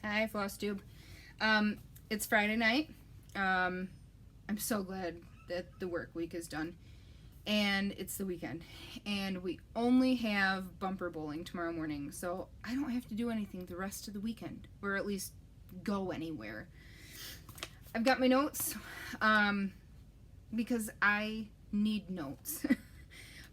Hi, Flosstube. It's Friday night. I'm so glad that the work week is done. And it's the weekend. And we only have bumper bowling tomorrow morning, so I don't have to do anything the rest of the weekend, or at least go anywhere. I've got my notes, because I need notes.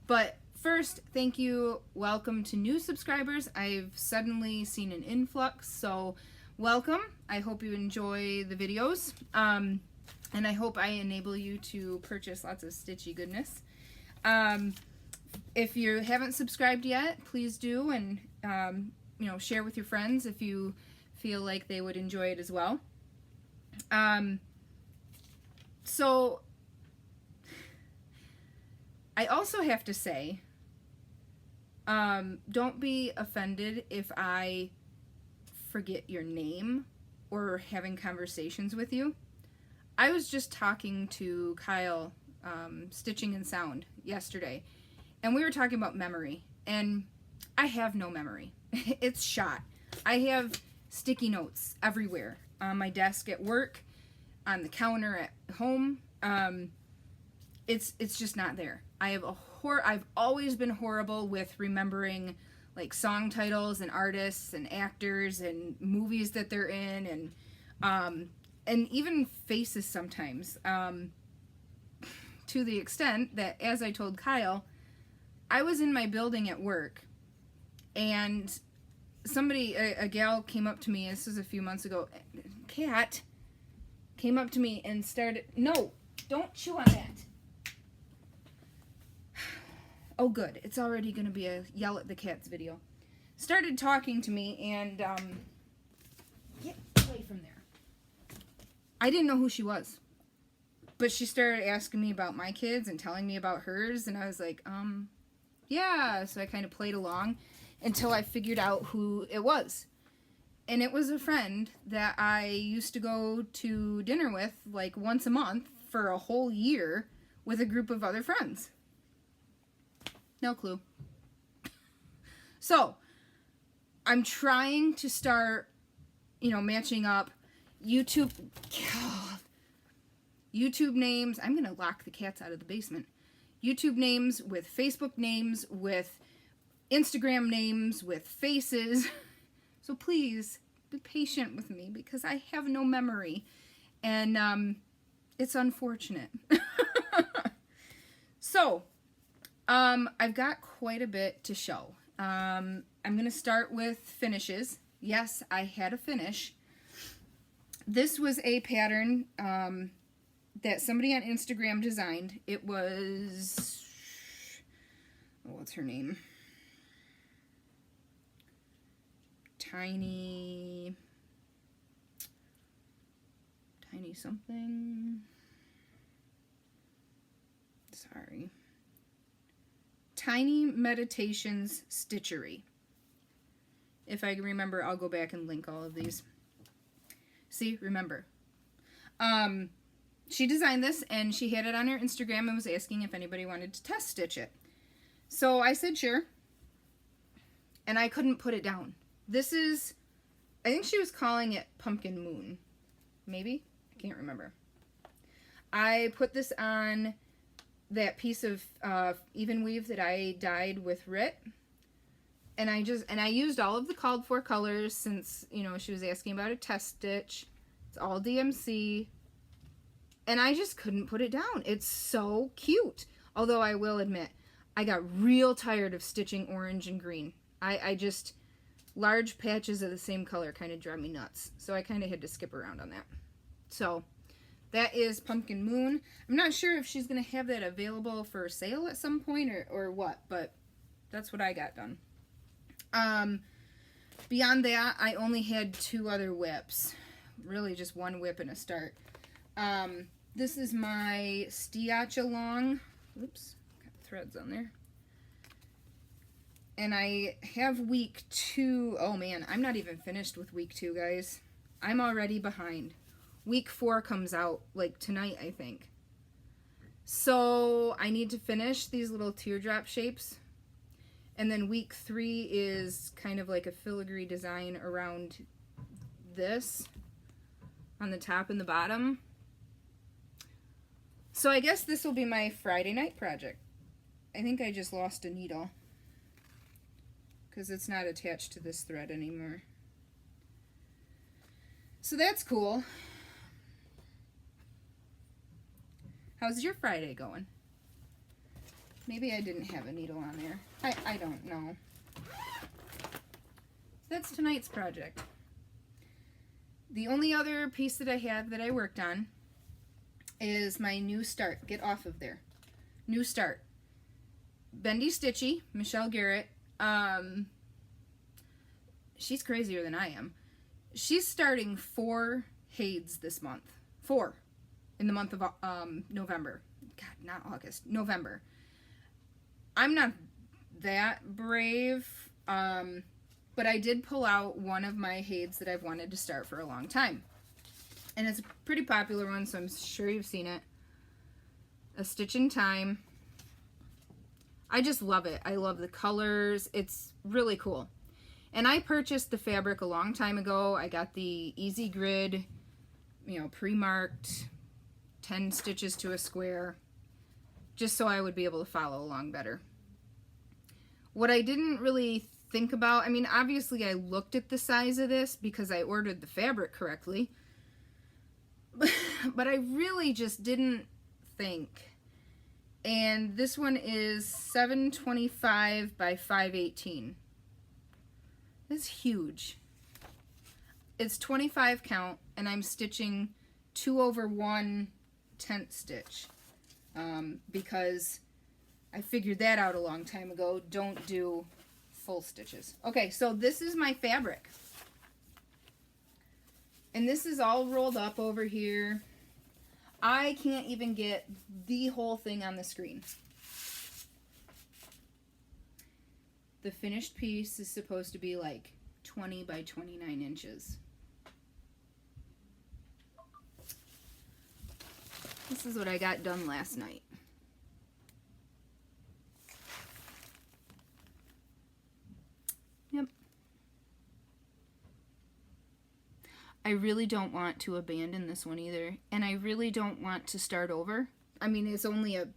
But first, thank you. Welcome to new subscribers. I've suddenly seen an influx, so welcome. I hope you enjoy the videos, and I hope I enable you to purchase lots of stitchy goodness. If you haven't subscribed yet, please do, and share with your friends if you feel like they would enjoy it as well. So I also have to say, don't be offended if I forget your name or having conversations with you. I was just talking to Kyle, Stitching and Sound, yesterday, and we were talking about memory, and I have no memory. It's shot. I have sticky notes everywhere, on my desk at work, on the counter at home. It's just not there. I've always been horrible with remembering like song titles and artists and actors and movies that they're in, and even faces sometimes, to the extent that, as I told Kyle, I was in my building at work, and somebody, a gal came up to me, this was a few months ago, Cat came up to me and started, no, don't chew on that. Oh good, it's already going to be a yell at the cats video. Started talking to me and, get away from there. I didn't know who she was. But she started asking me about my kids and telling me about hers, and I was like, yeah. So I kind of played along until I figured out who it was. And it was a friend that I used to go to dinner with like once a month for a whole year with a group of other friends. No clue. So, I'm trying to start, matching up YouTube names. I'm going to lock the cats out of the basement. YouTube names with Facebook names, with Instagram names, with faces. So please be patient with me because I have no memory. And it's unfortunate. So, I've got quite a bit to show. I'm going to start with finishes. Yes, I had a finish. This was a pattern that somebody on Instagram designed. It was, what's her name? Tiny something. Sorry. Tiny Meditations Stitchery. If I remember, I'll go back and link all of these. See, remember. She designed this, and she had it on her Instagram and was asking if anybody wanted to test stitch it. So I said sure, and I couldn't put it down. This is, I think she was calling it Pumpkin Moon. Maybe? I can't remember. I put this on that piece of even weave that I dyed with Rit, and I used all of the called for colors since, she was asking about a test stitch. It's all DMC, and I just couldn't put it down. It's so cute. Although I will admit, I got real tired of stitching orange and green. I just, large patches of the same color kind of drive me nuts. So I kind of had to skip around on that. So that is Pumpkin Moon. I'm not sure if she's going to have that available for sale at some point or what, but that's what I got done. Beyond that, I only had 2 other whips. Really just one whip and a start. This is my Stiach Along. Oops, got threads on there. And I have week 2. Oh man, I'm not even finished with week 2, guys. I'm already behind. Week 4 comes out like tonight, I think. So I need to finish these little teardrop shapes. And then week 3 is kind of like a filigree design around this on the top and the bottom. So I guess this will be my Friday night project. I think I just lost a needle because it's not attached to this thread anymore. So that's cool. How's your Friday going? Maybe I didn't have a needle on there. I don't know. That's tonight's project. The only other piece that I have that I worked on is my new start. Get off of there. New start. Bendy Stitchy, Michelle Garrett. She's crazier than I am. She's starting 4 Hades this month. 4 in the month of November. God, not August. November. I'm not that brave, but I did pull out one of my Hades that I've wanted to start for a long time. And it's a pretty popular one, so I'm sure you've seen it. A Stitch in Time. I just love it. I love the colors. It's really cool. And I purchased the fabric a long time ago. I got the Easy Grid, you know, pre-marked, 10 stitches to a square, just so I would be able to follow along better. What I didn't really think about, I mean, obviously I looked at the size of this because I ordered the fabric correctly, but I really just didn't think. And this one is 725 by 518. It's huge. It's 25 count, and I'm stitching 2/1 tent stitch because I figured that out a long time ago. Don't do full stitches. Okay, so this is my fabric. And this is all rolled up over here. I can't even get the whole thing on the screen. The finished piece is supposed to be like 20 by 29 inches. This is what I got done last night. Yep. I really don't want to abandon this one either, and I really don't want to start over. I mean, it's only a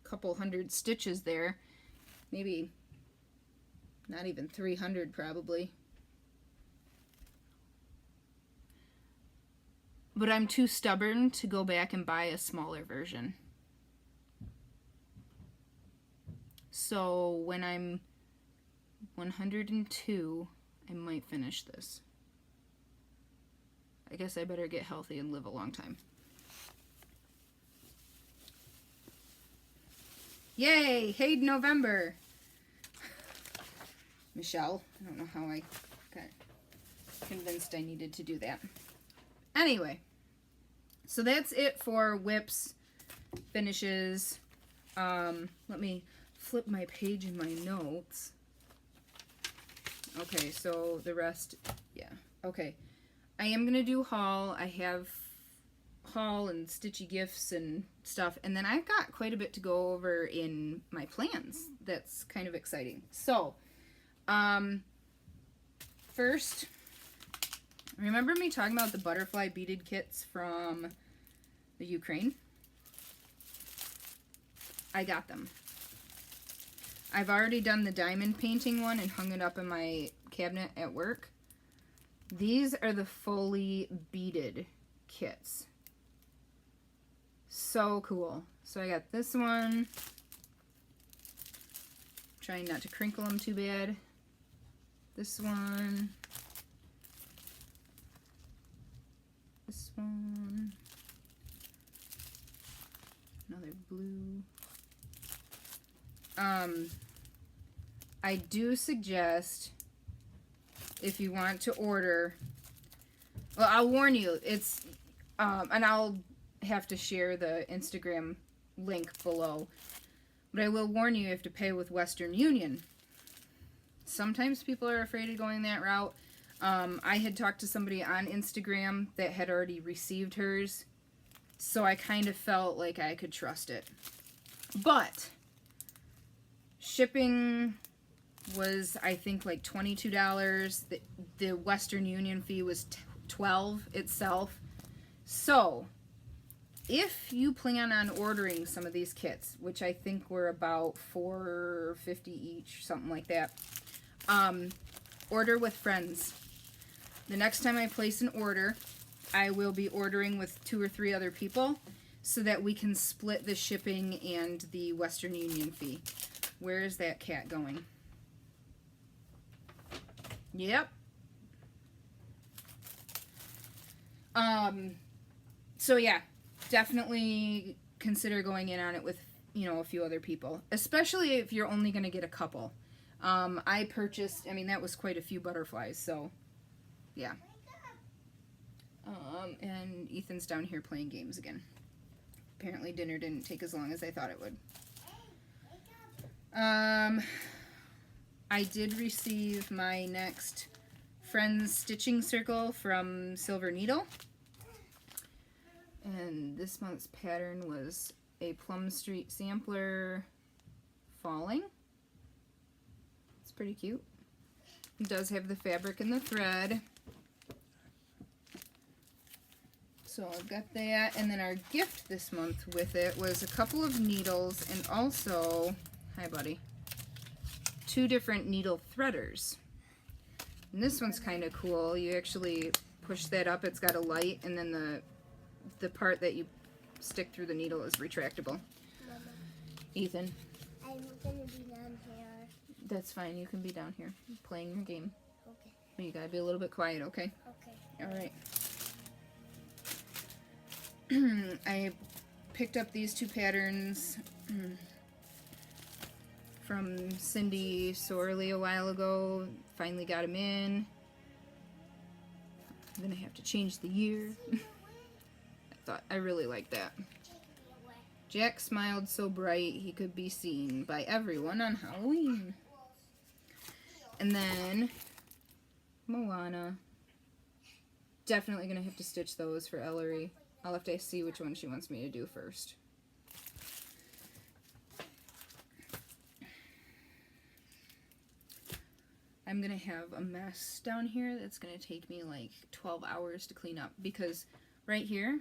couple hundred stitches there, maybe not even 300 probably. But I'm too stubborn to go back and buy a smaller version. So when I'm 102, I might finish this. I guess I better get healthy and live a long time. Yay! Hey, November! Michelle. I don't know how I got convinced I needed to do that. Anyway, so that's it for whips, finishes. Let me flip my page in my notes. Okay, so the rest, yeah. Okay, I am going to do haul. I have haul and stitchy gifts and stuff, and then I've got quite a bit to go over in my plans. That's kind of exciting. So, first, remember me talking about the butterfly beaded kits from the Ukraine? I got them. I've already done the diamond painting one and hung it up in my cabinet at work. These are the fully beaded kits. So cool. So I got this one. Trying not to crinkle them too bad. This one. This one. Another blue. I do suggest, if you want to order, well, I'll warn you, it's, and I'll have to share the Instagram link below, but I will warn you, you have to pay with Western Union. Sometimes people are afraid of going that route. I had talked to somebody on Instagram that had already received hers, so I kind of felt like I could trust it. But shipping was, I think, like $22. The Western Union fee was 12 itself. So if you plan on ordering some of these kits, which I think were about $4.50 each, something like that, order with friends. The next time I place an order, I will be ordering with 2 or 3 other people so that we can split the shipping and the Western Union fee. Where is that cat going? Yep. So yeah, definitely consider going in on it with, you know, a few other people, especially if you're only going to get a couple. I purchased, I mean, that was quite a few butterflies, so yeah. And Ethan's down here playing games again. Apparently dinner didn't take as long as I thought it would. I did receive my next Friends Stitching Circle from Silver Needle. And this month's pattern was a Plum Street Sampler Falling. It's pretty cute. It does have the fabric and the thread. So I've got that, and then our gift this month with it was a couple of needles and also, hi buddy, 2 different needle threaders. And this one's kind of cool. You actually push that up, it's got a light, and then the part that you stick through the needle is retractable. Mama. Ethan. I'm going to be down here. That's fine, you can be down here playing your game. Okay. But you gotta be a little bit quiet, okay? Okay. Alright. I picked up these 2 patterns from Cindy Sorley a while ago. Finally got them in. I'm gonna have to change the year. I really like that. Jack smiled so bright he could be seen by everyone on Halloween. And then Moana. Definitely gonna have to stitch those for Ellery. I'll have to see which one she wants me to do first. I'm gonna have a mess down here that's gonna take me like 12 hours to clean up, because right here,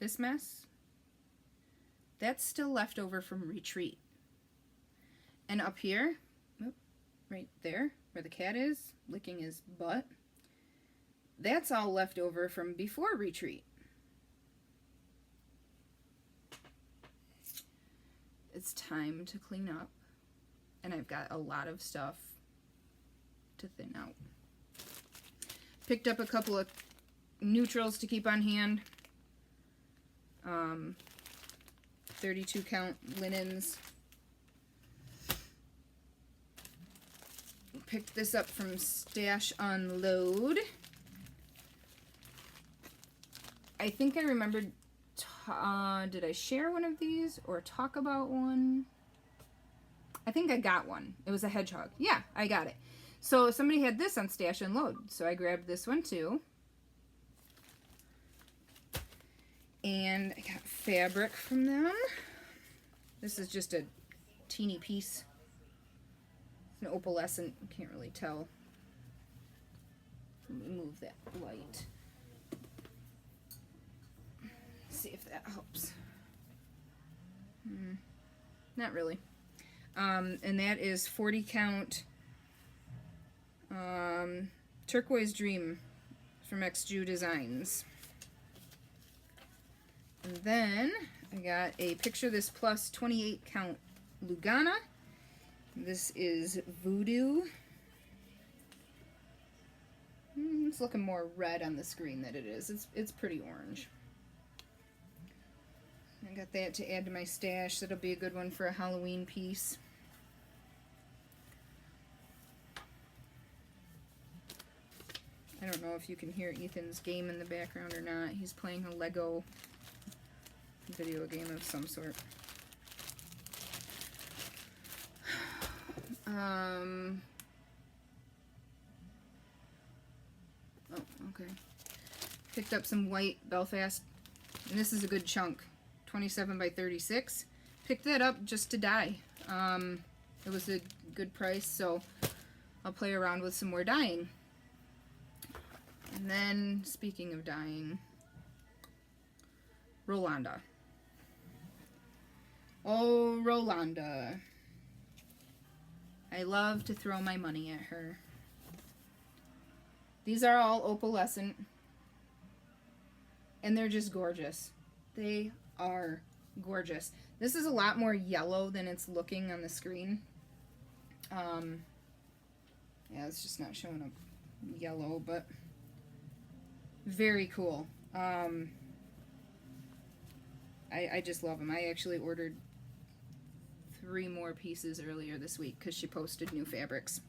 this mess, that's still left over from retreat. And up here, right there, where the cat is, licking his butt, that's all left over from before retreat. It's time to clean up, and I've got a lot of stuff to thin out. Picked up a couple of neutrals to keep on hand. 32 count linens. Picked this up from Stash Unload. I think I remembered, did I share one of these or talk about one? I think I got one. It was a hedgehog. Yeah, I got it. So somebody had this on Stash Unload, so I grabbed this one too. And I got fabric from them. This is just a teeny piece. It's an opalescent, you can't really tell. Let me move that light. See if that helps. Not really. And that is 40 count Turquoise Dream from XJU Designs. And then I got a Picture This Plus 28 count Lugana. This is Voodoo. It's looking more red on the screen than it is. It's pretty orange. I got that to add to my stash. That'll be a good one for a Halloween piece. I don't know if you can hear Ethan's game in the background or not. He's playing a Lego video game of some sort. Oh, okay. Picked up some white Belfast, and this is a good chunk. 27 by 36. Picked that up just to dye. It was a good price, so I'll play around with some more dyeing. And then, speaking of dyeing, Rolanda. Oh, Rolanda. I love to throw my money at her. These are all opalescent. And they're just gorgeous. They are gorgeous. This is a lot more yellow than it's looking on the screen. Yeah, it's just not showing up yellow, but very cool. I just love them. I actually ordered 3 more pieces earlier this week because she posted new fabrics.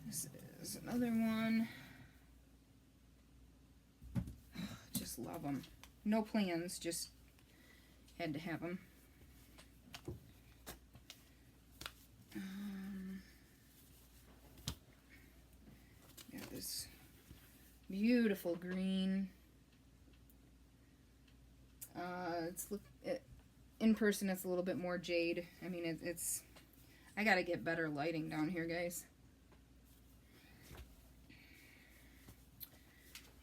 This is another one. Just love them. No plans, just had to have them. Got this beautiful green. In person it's a little bit more jade. I mean, it's I gotta get better lighting down here, guys.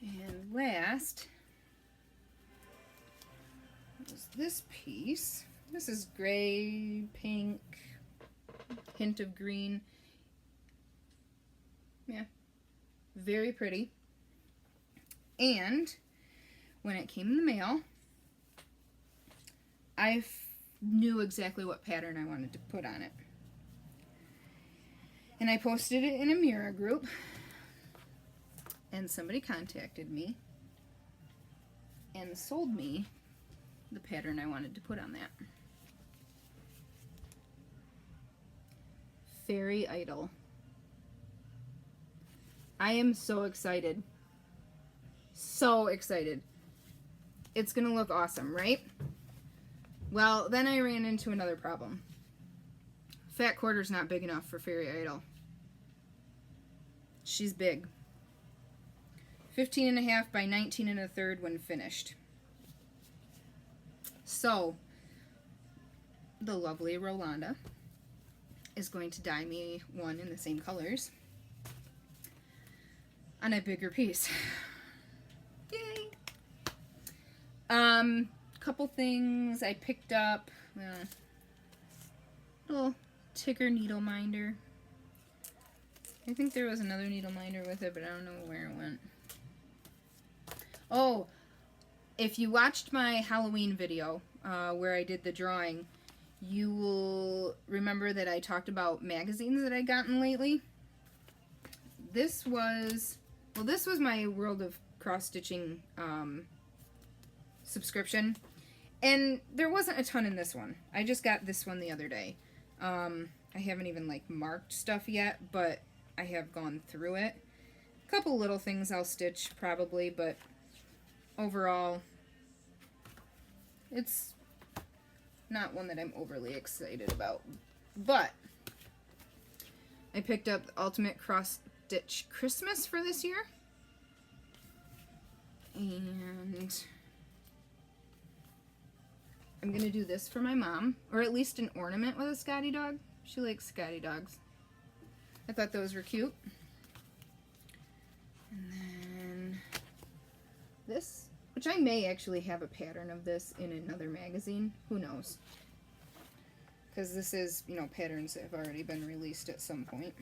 And last is this piece. This is gray, pink, hint of green. Yeah, very pretty. And when it came in the mail, I knew exactly what pattern I wanted to put on it. And I posted it in a Mira group, and somebody contacted me and sold me the pattern I wanted to put on that. Fairy Idol. I am so excited. So excited. It's gonna look awesome, right? Well, then I ran into another problem. Fat quarter's not big enough for Fairy Idol. She's big. 15.5 by 19 1/3 when finished. So, the lovely Rolanda is going to dye me one in the same colors on a bigger piece. Yay! Couple things I picked up. Little ticker needle minder. I think there was another needle minder with it, but I don't know where it went. Oh, if you watched my Halloween video where I did the drawing, you will remember that I talked about magazines that I'd gotten lately. This was my World of Cross Stitching subscription, and there wasn't a ton in this one. I just got this one the other day. I haven't even like marked stuff yet, but I have gone through it. A couple little things I'll stitch probably, but overall it's not one that I'm overly excited about. But I picked up the Ultimate Cross Stitch Christmas for this year, and I'm gonna do this for my mom, or at least an ornament with a Scotty dog. She likes Scotty dogs. I thought those were cute. And then this, which I may actually have a pattern of this in another magazine. Who knows? Because this is, you know, patterns that have already been released at some point.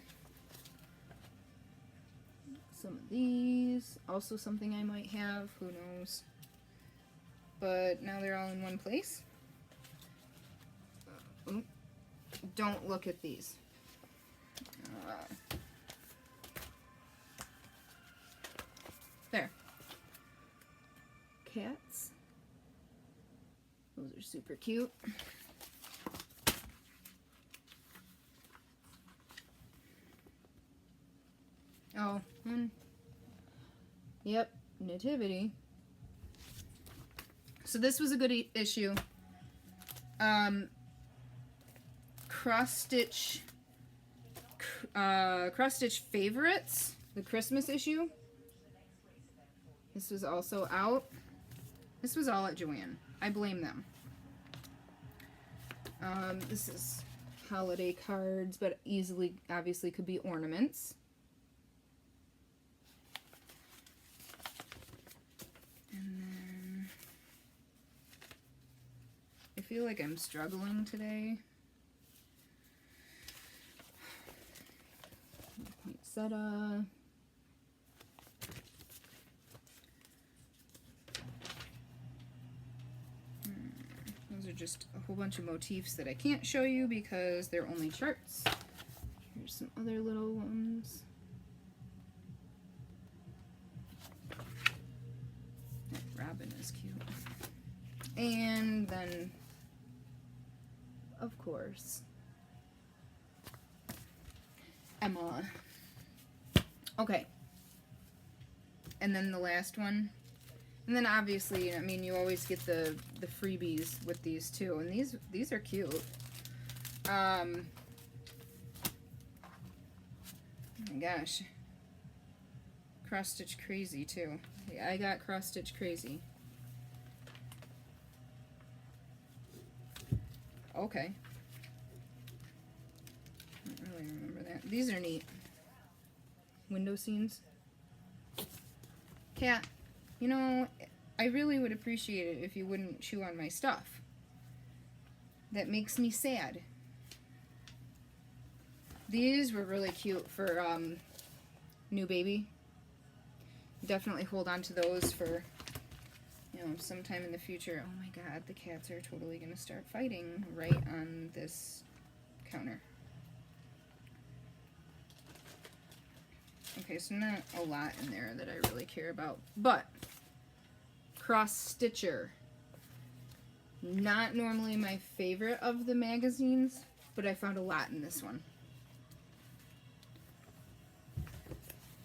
Some of these, also something I might have, who knows. But now they're all in one place. Don't look at these. There. Cats. Those are super cute. Oh, yep, Nativity. So this was a good issue. Cross Stitch Favorites, the Christmas issue. This was also out. This was all at Joann. I blame them. This is holiday cards, but easily, obviously, could be ornaments. feel like I'm struggling today. Poinsettia. Those are just a whole bunch of motifs that I can't show you because they're only charts. Here's some other little ones. That robin is cute. And then, of course, Emma. Okay. And then the last one. And then obviously, I mean, you always get the freebies with these too. And these are cute. Oh my gosh. Cross Stitch Crazy too. Yeah, I got Cross Stitch Crazy. Okay. I don't really remember that. These are neat. Window scenes. Cat, you know, I really would appreciate it if you wouldn't chew on my stuff. That makes me sad. These were really cute for new baby. Definitely hold on to those for, you know, sometime in the future. Oh my god, the cats are totally going to start fighting right on this counter. Okay, so not a lot in there that I really care about, but Cross Stitcher. Not normally my favorite of the magazines, but I found a lot in this one.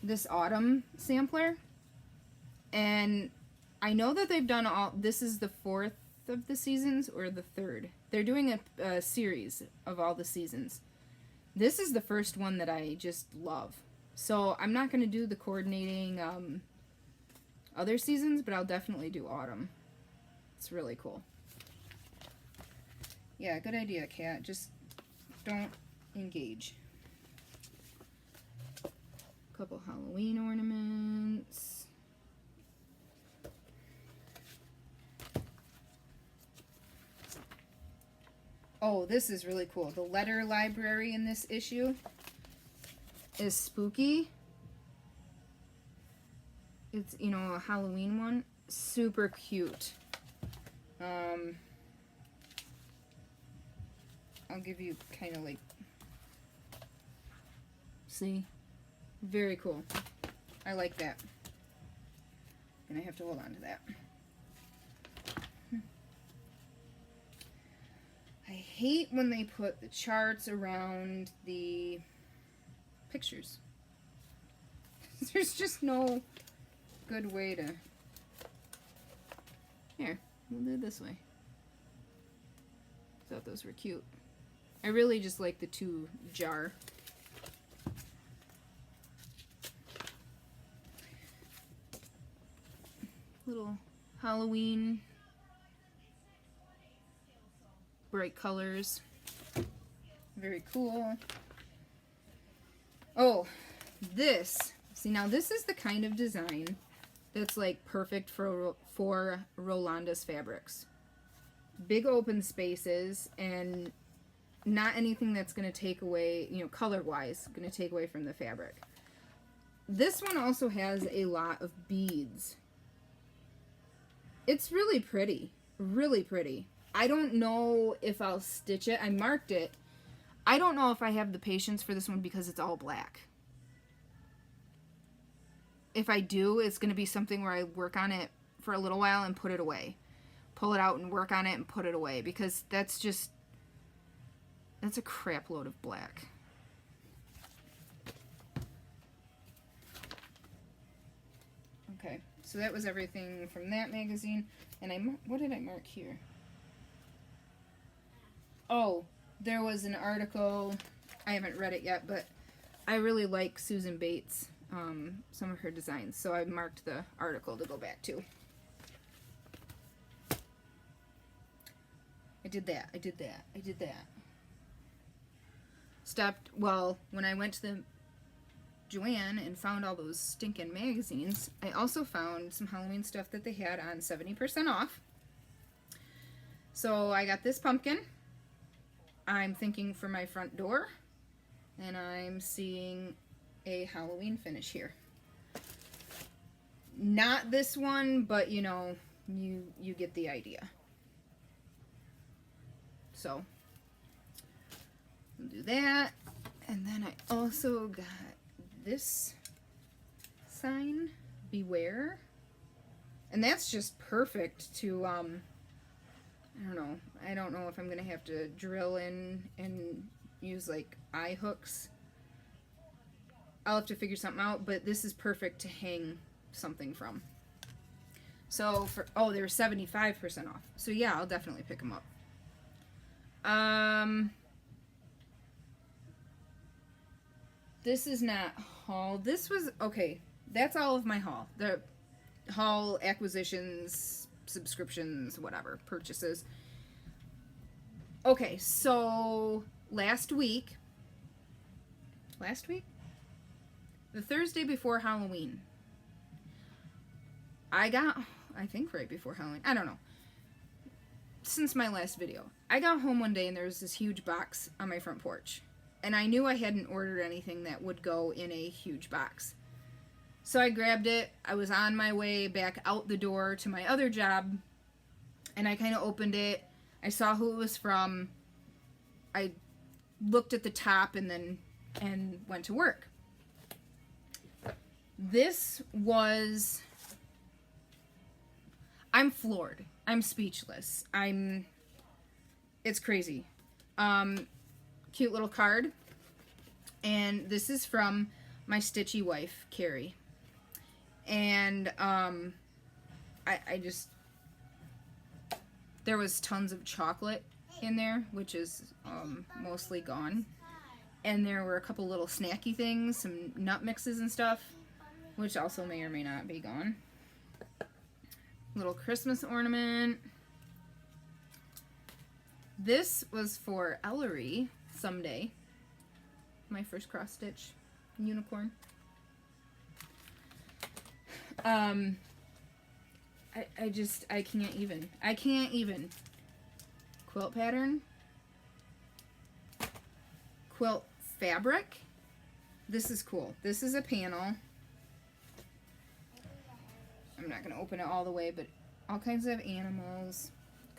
This autumn sampler, and I know that they've done all, this is the 4th of the seasons or the 3rd. They're doing a series of all the seasons. This is the first one that I just love. So I'm not going to do the coordinating other seasons, but I'll definitely do autumn. It's really cool. Yeah, good idea, Kat. Just don't engage. A couple Halloween ornaments. Oh, this is really cool. The letter library in this issue is spooky. It's, you know, a Halloween one. Super cute. I'll give you kind of like, see? Very cool. I like that. And I have to hold on to that. I hate when they put the charts around the pictures. There's just no good way to... Here, we'll do it this way. Thought those were cute. I really just like the 2 jar. Little Halloween bright colors. Very cool. Oh, this. See, now this is the kind of design that's like perfect for Rolanda's fabrics. Big open spaces and not anything that's going to take away, you know, color-wise, going to take away from the fabric. This one also has a lot of beads. It's really pretty. Really pretty. I don't know if I'll stitch it. I marked it. I don't know if I have the patience for this one because it's all black. If I do, it's going to be something where I work on it for a little while and put it away. Pull it out and work on it and put it away because that's just... That's a crap load of black. Okay, so that was everything from that magazine. And what did I mark here? Oh, there was an article. I haven't read it yet, but I really like Susan Bates, some of her designs. So I marked the article to go back to. I did that. I did that. I did that. Stopped, well, when I went to the Joann and found all those stinking magazines, I also found some Halloween stuff that they had on 70% off. So I got this pumpkin. I'm thinking for my front door. And I'm seeing a Halloween finish here. Not this one, but you know, you get the idea. So I'll do that. And then I also got this sign, Beware. And that's just perfect to, I don't know. I don't know if I'm going to have to drill in and use like eye hooks. I'll have to figure something out, but this is perfect to hang something from. So for, oh, they're 75% off. So yeah, I'll definitely pick them up. This is not haul. This was, okay, that's all of my haul. The haul, acquisitions, subscriptions, whatever, purchases. Okay, so last week, the Thursday before Halloween, I think right before Halloween, I don't know, since my last video, I got home one day and there was this huge box on my front porch. And I knew I hadn't ordered anything that would go in a huge box. So I grabbed it. I was on my way back out the door to my other job. And I kind of opened it. I saw who it was from. I looked at the top and went to work. This was... I'm floored. I'm speechless. It's crazy. Cute little card. And this is from my stitchy wife, Carrie. And I just... There was tons of chocolate in there, which is mostly gone. And there were a couple little snacky things, some nut mixes and stuff, which also may or may not be gone. Little Christmas ornament. This was for Ellery someday. My first cross stitch unicorn. I can't even. Quilt pattern. Quilt fabric. This is cool. This is a panel. I'm not going to open it all the way, but all kinds of animals.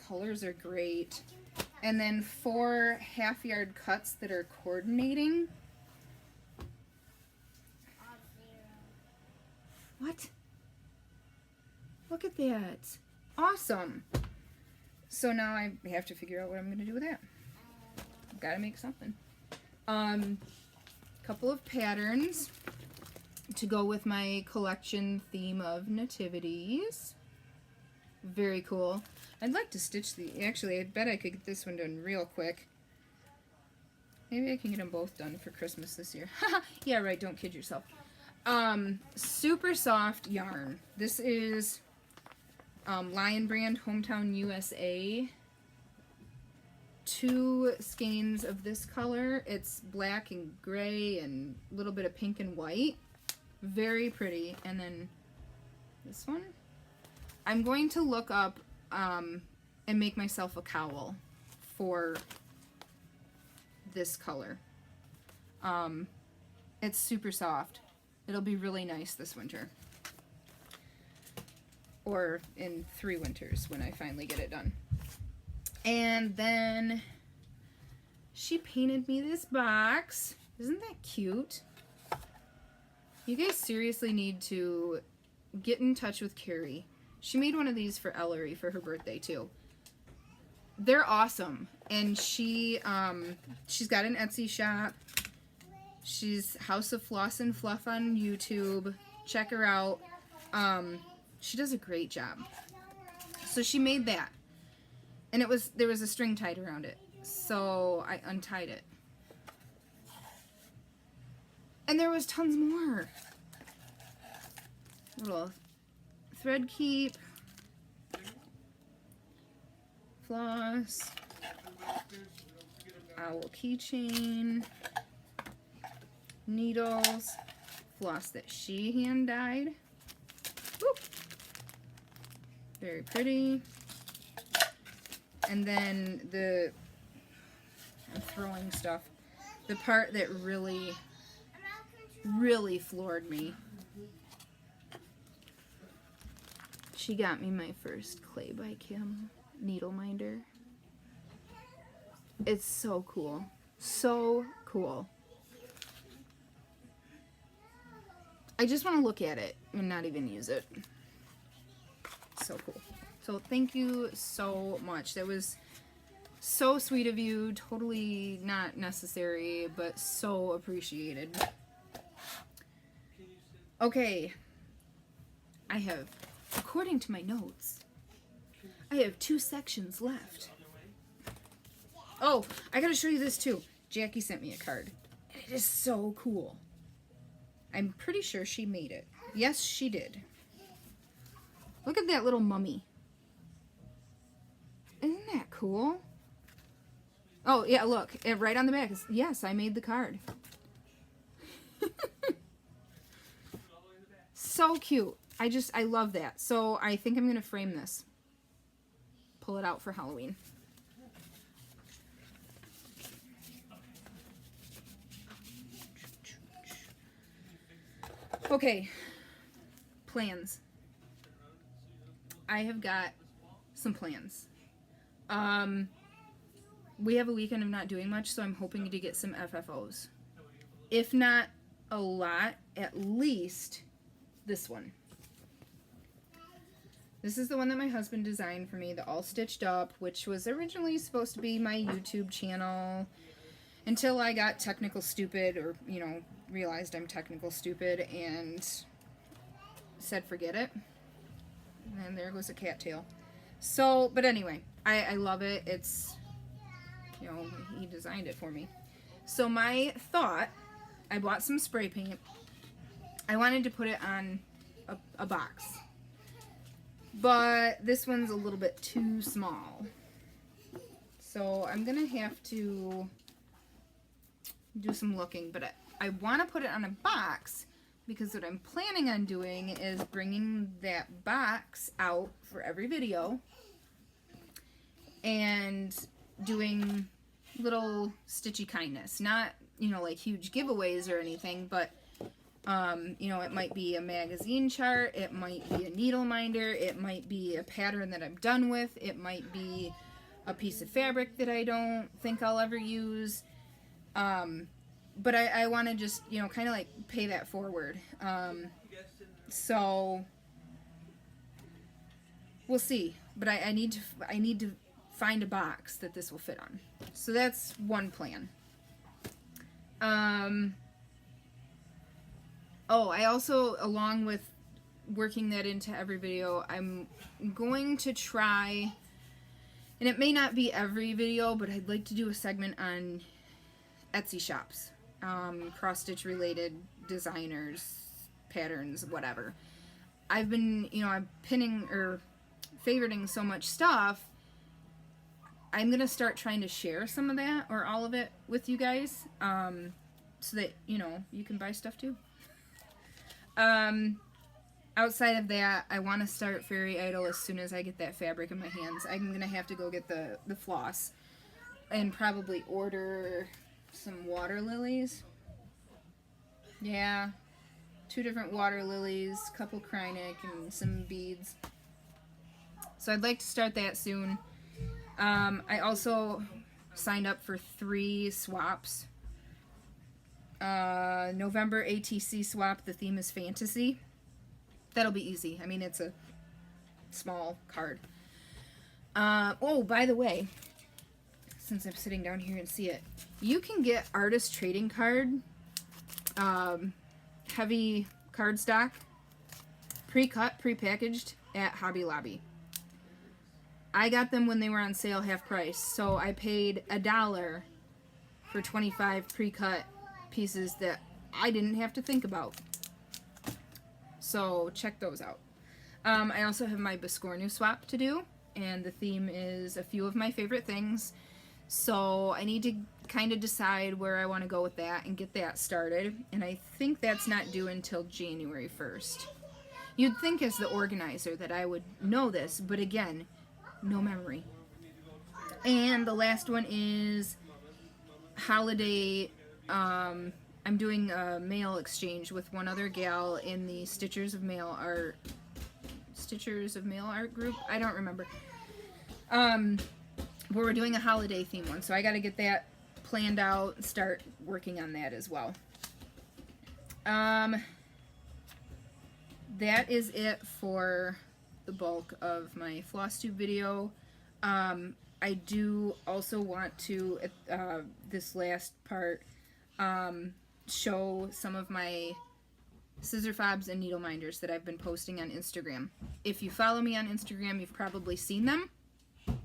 Colors are great. And then 4 half-yard cuts that are coordinating. What? Look at that. Awesome. So now I have to figure out what I'm going to do with that. I've got to make something. Couple of patterns to go with my collection theme of nativities. Very cool. I'd like to stitch the... Actually, I bet I could get this one done real quick. Maybe I can get them both done for Christmas this year. Yeah, right. Don't kid yourself. Super soft yarn. This is Lion Brand Hometown USA. 2 skeins of this color. It's black and gray and a little bit of pink and white. Very pretty. And then this one. I'm going to look up and make myself a cowl for this color. It's super soft. It'll be really nice this winter. Or in 3 winters when I finally get it done. And then she painted me this box. Isn't that cute? You guys seriously need to get in touch with Carrie. She made one of these for Ellery for her birthday too. They're awesome. And she's got an Etsy shop. She's House of Floss and Fluff on YouTube. Check her out. She does a great job. So she made that. And there was a string tied around it. So I untied it. And there was tons more. Little thread keep. Floss. Owl keychain. Needles. Floss that she hand dyed. Woo. Very pretty. And then I'm throwing stuff. The part that really floored me. She got me my first Clay by Kim needle minder. It's so cool. So cool. I just want to look at it and not even use it. So cool. So thank you so much. That was so sweet of you. Totally not necessary, but so appreciated. Okay. I have, according to my notes, I have 2 sections left. Oh, I gotta show you this too. Jackie sent me a card. And it is so cool. I'm pretty sure she made it. Yes, she did. Look at that little mummy. Isn't that cool? Oh, yeah, look. Right on the back. Yes, I made the card. So cute. I love that. So I think I'm going to frame this. Pull it out for Halloween. Okay, plans. I have got some plans. We have a weekend of not doing much, so I'm hoping to get some FFOs. If not a lot, at least this one. This is the one that my husband designed for me, the All Stitched Up, which was originally supposed to be my YouTube channel until I got technical stupid, or, you know, realized I'm technical stupid and said forget it. And there goes a cattail. So, but anyway, I love it. It's, you know, he designed it for me. So my thought, I bought some spray paint. I wanted to put it on a box. But this one's a little bit too small. So I'm going to have to do some looking. But I want to put it on a box because what I'm planning on doing is bringing that box out for every video and doing little stitchy kindness. Not, you know, like huge giveaways or anything, but you know, it might be a magazine chart, it might be a needle minder, it might be a pattern that I'm done with, it might be a piece of fabric that I don't think I'll ever use. But I want to just, you know, kind of like pay that forward. So we'll see. But I need to find a box that this will fit on. So that's one plan. Oh, I also, along with working that into every video, I'm going to try, and it may not be every video, but I'd like to do a segment on Etsy shops, cross-stitch related designers, patterns, whatever. I've been, you know, I'm pinning or favoriting so much stuff. I'm going to start trying to share some of that or all of it with you guys, so that, you know, you can buy stuff too. Outside of that, I want to start Fairy Idol as soon as I get that fabric in my hands. I'm going to have to go get the floss and probably order some water lilies. Yeah, 2 different water lilies, a couple Krynic, and some beads. So I'd like to start that soon. I also signed up for 3 swaps. November ATC swap, the theme is fantasy. That'll be easy. I mean, it's a small card. Oh, by the way, since I'm sitting down here and see it, you can get artist trading card, heavy cardstock, pre-cut, pre-packaged at Hobby Lobby. I got them when they were on sale half price, so I paid $1 for 25 pre-cut pieces that I didn't have to think about. So check those out. I also have my Biscornu swap to do, and the theme is a few of my favorite things. So I need to kind of decide where I want to go with that and get that started. And I think that's not due until January 1st. You'd think as the organizer that I would know this, but again, no memory. And the last one is holiday. I'm doing a mail exchange with one other gal in the Stitchers of Mail Art group. I don't remember. But we're doing a holiday theme one, so I got to get that planned out and start working on that as well. That is it for the bulk of my Flosstube video. I do also want to, this last part, show some of my scissor fobs and needle minders that I've been posting on Instagram. If you follow me on Instagram, you've probably seen them.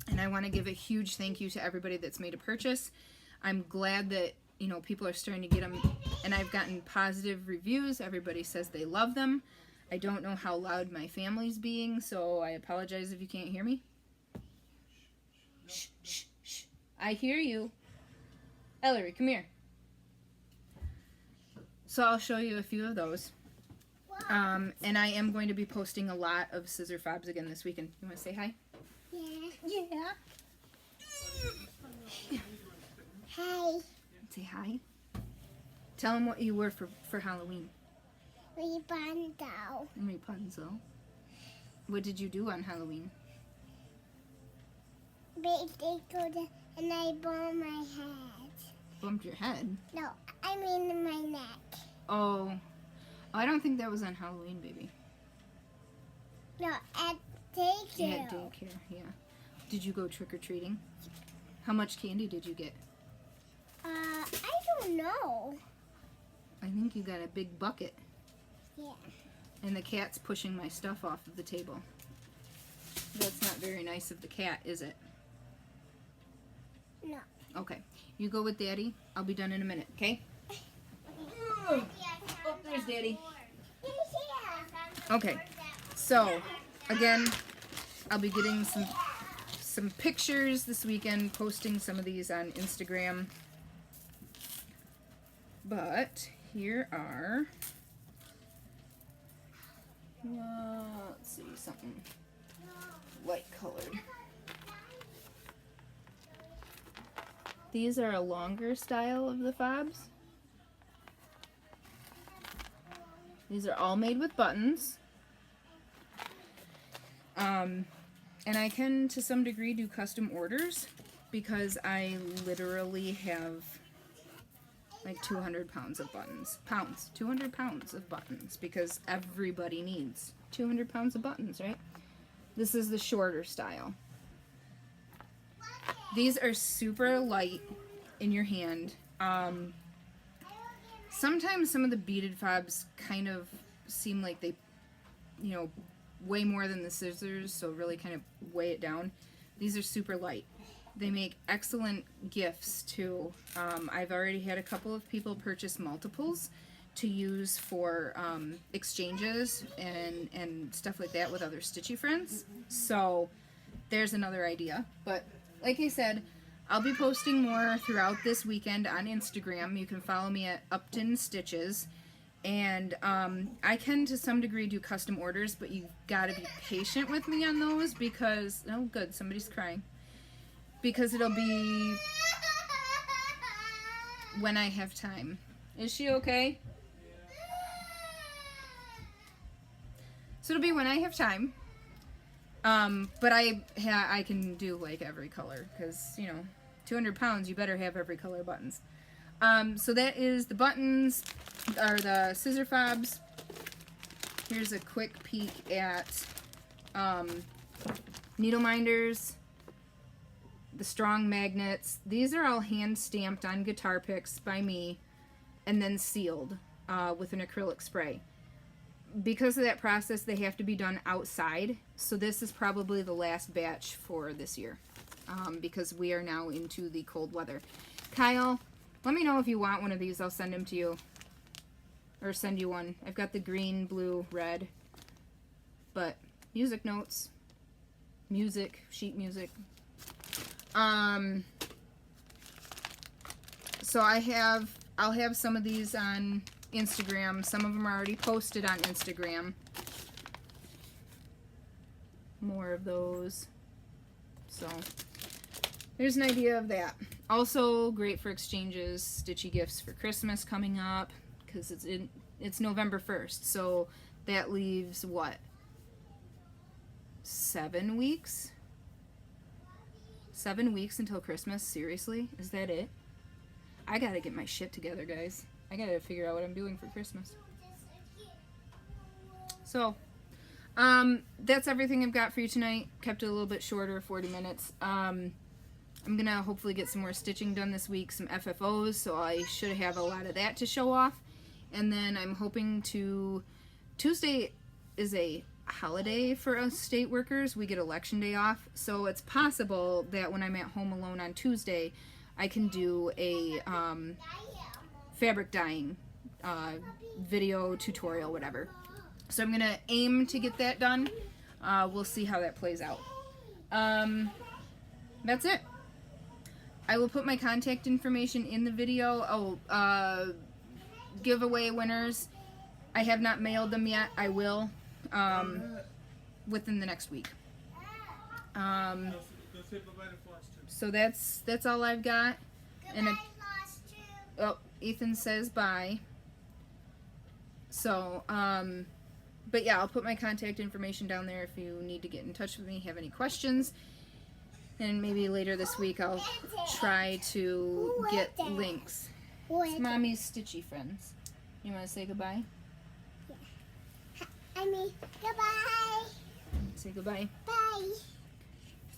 And I want to give a huge thank you to everybody that's made a purchase. I'm glad that, you know, people are starting to get them, and I've gotten positive reviews. Everybody says they love them. I don't know how loud my family's being, so I apologize if you can't hear me. Shh, shh, shh. I hear you. Ellery, come here. So I'll show you a few of those. And I am going to be posting a lot of scissor fobs again this weekend. You want to say hi? Yeah. Yeah. Hi. Say hi. Tell them what you were for Halloween. Rapunzel. Rapunzel. What did you do on Halloween? And I bumped my head. Bumped your head? No, I mean my neck. Oh. I don't think that was on Halloween, baby. No, at daycare. At daycare, yeah. Did you go trick-or-treating? How much candy did you get? I don't know. I think you got a big bucket. Yeah. And the cat's pushing my stuff off of the table. That's not very nice of the cat, is it? No. Okay. You go with Daddy. I'll be done in a minute, okay? Oh, there's Daddy. Okay. So, again, I'll be getting some pictures this weekend, posting some of these on Instagram. But here are, let's see, something light colored. These are a longer style of the fobs. These are all made with buttons. And I can, to some degree, do custom orders because I literally have like 200 pounds of buttons. 200 pounds of buttons because everybody needs 200 pounds of buttons, right? This is the shorter style. These are super light in your hand. Sometimes some of the beaded fobs kind of seem like they, you know, weigh more than the scissors, so really kind of weigh it down. These are super light. They make excellent gifts too. I've already had a couple of people purchase multiples to use for exchanges and stuff like that with other stitchy friends. So there's another idea. But like I said, I'll be posting more throughout this weekend on Instagram. You can follow me at Upton Stitches. And I can, to some degree, do custom orders, but you've got to be patient with me on those because... Oh, good. Somebody's crying. Because it'll be when I have time. Is she okay? So it'll be when I have time. But I can do, like, every color because, you know, 200 pounds, you better have every color buttons. So that is the buttons, or the scissor fobs. Here's a quick peek at needle minders, the strong magnets. These are all hand stamped on guitar picks by me and then sealed with an acrylic spray. Because of that process, they have to be done outside. So this is probably the last batch for this year because we are now into the cold weather. Kyle, let me know if you want one of these. I'll send them to you. Or send you one. I've got the green, blue, red. But music notes. Music. Sheet music. So I'll have some of these on Instagram. Some of them are already posted on Instagram. More of those. So there's an idea of that. Also great for exchanges, stitchy gifts for Christmas coming up, because it's November 1st, so that leaves what? 7 weeks? 7 weeks until Christmas? Seriously? Is that it? I gotta get my shit together, guys. I gotta figure out what I'm doing for Christmas. So, that's everything I've got for you tonight. Kept it a little bit shorter, 40 minutes. I'm gonna hopefully get some more stitching done this week, some FFOs, so I should have a lot of that to show off. And then I'm hoping to... Tuesday is a holiday for us state workers. We get election day off, so it's possible that when I'm at home alone on Tuesday, I can do a fabric dyeing video tutorial, whatever. So I'm gonna aim to get that done. We'll see how that plays out. That's it. I will put my contact information in the video. Oh, giveaway winners. I have not mailed them yet. I will within the next week. So that's all I've got. And oh, Ethan says bye. So but yeah, I'll put my contact information down there if you need to get in touch with me, have any questions. And maybe later this week I'll try to get links. It's Mommy's Stitchy Friends. You want to say goodbye? Yeah. I mean, goodbye. Say goodbye. Bye.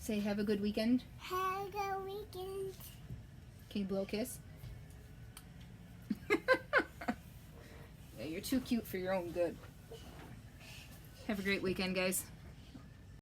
Say have a good weekend. Have a good weekend. Can you blow a kiss? Yeah, you're too cute for your own good. Have a great weekend, guys.